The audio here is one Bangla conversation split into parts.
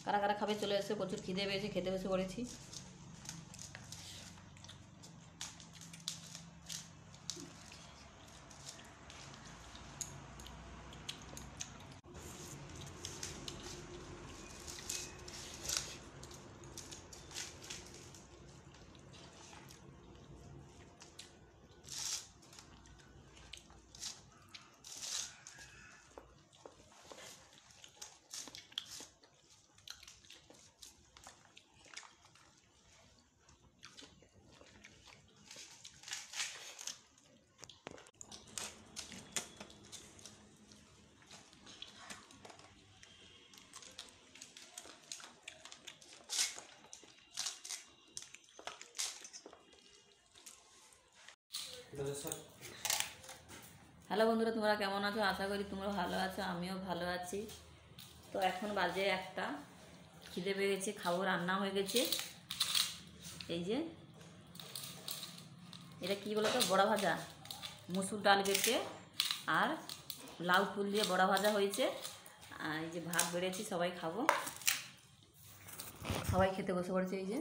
কারা কারা খাবে চলে এসে, প্রচুর খিদে পেয়েছে, খেতে বসে পড়েছি। হ্যালো বন্ধুরা, তোমরা কেমন আছো? আশা করি তোমরা ভালো আছো, আমিও ভালো আছি। তো এখন বাজে 1টা, খিদে পেয়ে গেছে, খাবো। রান্না হয়ে গেছে। এই যে এটা কি বলো তো, বড়া ভাজা, মুসুর ডাল গেছে আর লাউ ফুল দিয়ে বড়া ভাজা হয়েছে। আর এই যে ভাত বেড়েছি, সবাই খাবো। সবাই খেতে বসে পড়েছে। এই যে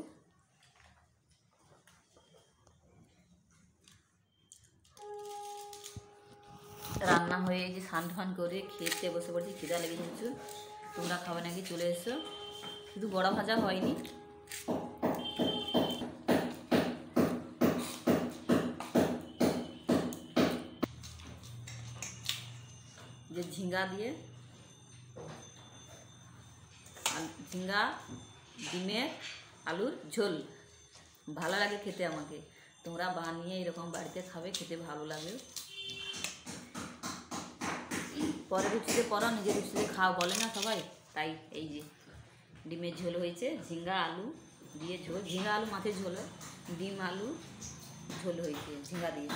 রান্না হয়ে, এই যে স্নান টান করে খেতে বসে পড়েছি। খিদা লেগেছে কিছু। তোমরা খাবে নাকি? চলে এসো। শুধু বড়া ভাজা হয়নি, যে ঝিঙ্গা দিয়ে, ঝিঙ্গা ডিমের আলুর ঝোল ভালো লাগে খেতে আমাকে। তোমরা বানিয়ে এরকম বাড়িতে খাবে, খেতে ভালো লাগে। পরে রুচিতে করো, নিজের রুচিতে খাও বলে না সবাই, তাই এই যে ডিমের ঝোল হয়েছে, ঝিঙ্গা আলু দিয়ে ঝোল, ঝিঙ্গা আলু মাছের ঝোল, ডিম আলু ঝোল হয়েছে ঝিঙ্গা দিয়ে।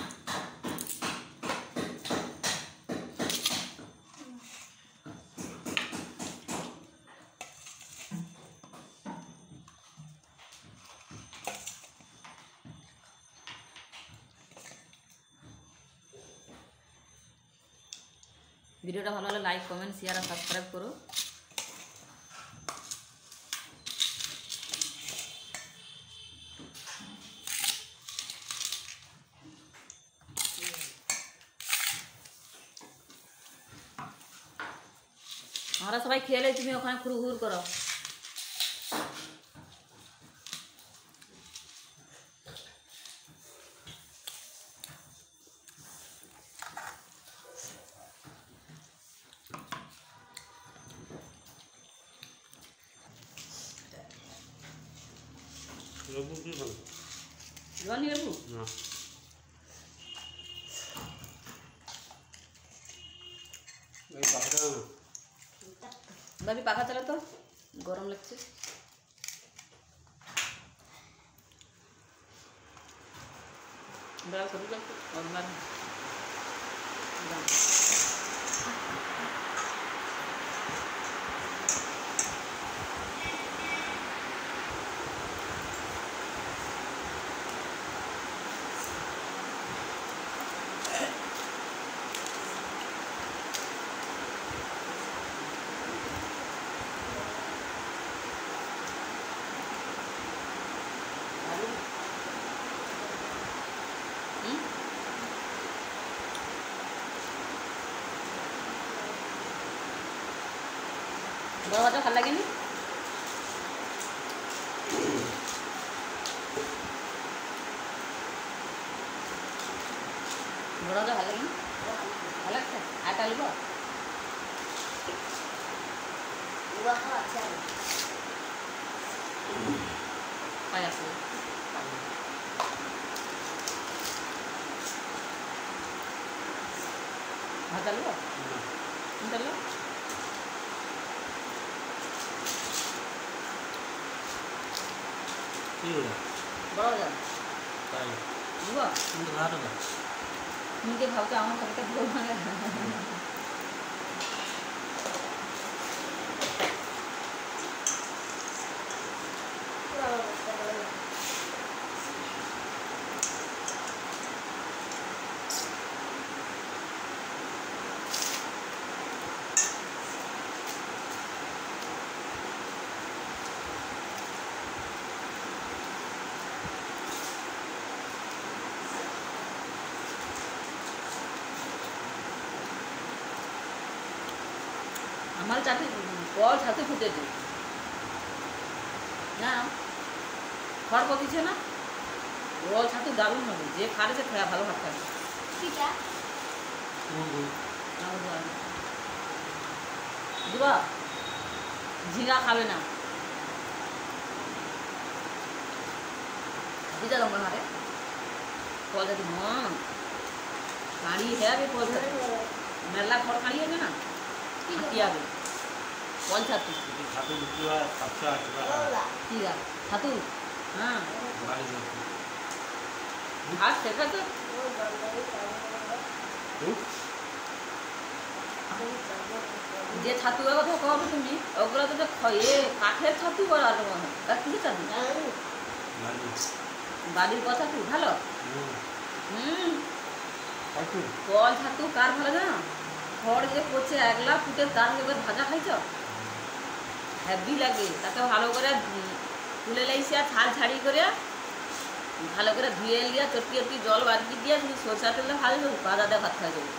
ভিডিওটা ভালো হলে লাইক, কমেন্ট, শেয়ার আর সাবস্ক্রাইব করো। আমরা সবাই খেলে তুমি ওখানে খুরুঘুর করো। লেবু কি ভালো? জল নিয়ে লেবু না, এই পাখাটা না। ভাবি পাখা চালা তো, গরম লাগছে। দাও করি লাগছে অনলাইন। বড় ভাজা ভাল লাগেনি? বড় ভাজা ভাল লাগেনি? ভাল লাগছে? আটা লিব পাই আছে ভাজা লিব কোনটা লিব? বড় ভাজা তাই লিব? কিন্তু ভালো না। নিজে ভাবছো আমার সবটা ভুল ভাঙে। আমার চাটে কল ছাতু ফুটেছে না খড় পকিছে না কল ছাতু দারুণ হবে যে খাড়েছে খাওয়া ভালো ভাত খাবে দিবা ঝিঙা খাবে না বুঝা তোমার হারে কল ছাতু কাঁড়ি হবে কল ছাতু মেলা খড় কাঁড়ি হবে না কি হবে কল ছাতু ছাতু বিক্রি হয় 700-800 টাকা ঠিক আছে ছাতু হ্যাঁ আর সেটা তো যে ছাতু কথা কবে তুমি ওগুলো তো কাঠের ছাতু করার কি ছাতু বাড়ির কথা তুই ভালো কল ছাতু কার ভালো জানো খড় যে পচে একলা ফুটে তার এবার ভাজা খাইছ হ্যাভি লাগে তাকে ভালো করে তুলে লাইছি আর ছাল ছাড়ি করে ভালো করে ধুয়ে লিয়া চটকি জল বাড়ি দিয়ে তুমি সরষা তেলে ভালো ভাজা দিয়ে ভাত খাই দেবো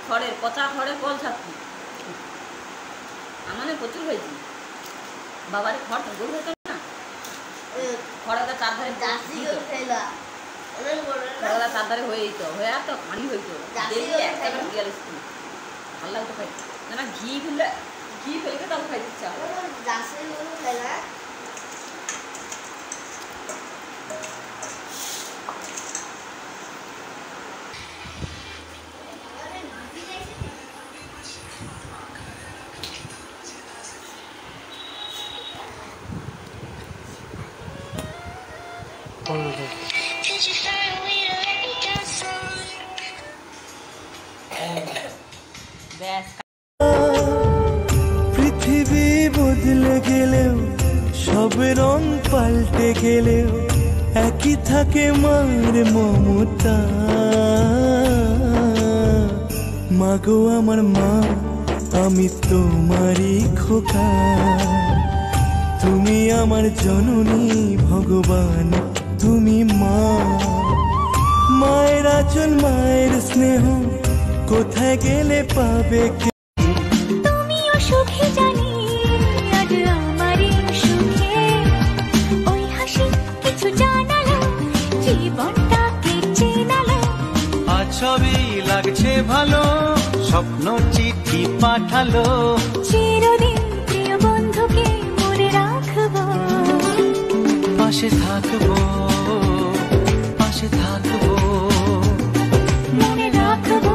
খড়ের পচা খড়ে কল ছাতু আমার প্রচুর হয়েছি বাবারে খড় গরু হতো না খড়াটা চারধারে খড়াটা চারধারে হয়ে যেত হয়ে আর তো খাঁড়ি হইতো একটা বিয়াল স্কুল ভালো লাগতো খাই না ঘি ফেলকে তাও খাই দিচ্ছে পৃথিবী বদলে গেলেও সব রং পাল্টে গেলেও একই থাকে মায়ের মমতা মাগো আমার মা আমি তোমারই খোকা তুমি আমার জননী ভগবান তুমি মা মায়ের আঁচল মায়ের স্নেহ কোথায় গেলে পাবে তুমিও সুখী জানি আজ আমারই সুখে ওই হাসি কিছু জানালো জীবনটাকে চেনালো আজ সবই লাগছে ভালো স্বপ্ন চিঠি পাঠালো চিরদিন প্রিয় বন্ধুকে মনে রাখবো পাশে থাকবো মনে রাখবো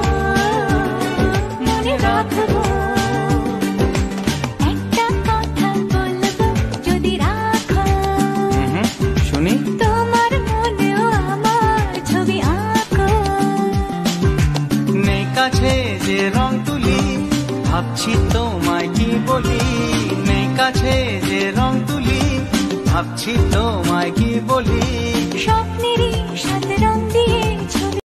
একটা কথা বলবো যদি রাখো শুনি তোমার মনেও আমার ছবি আঁকো নেই কাছে যে রং তুলি ভাবছি তোমায় কি বলি নেই কাছে যে রং তুলি ভাবছি তোমায় কি বলি স্বপ্নেরই সাথে রং দিয়ে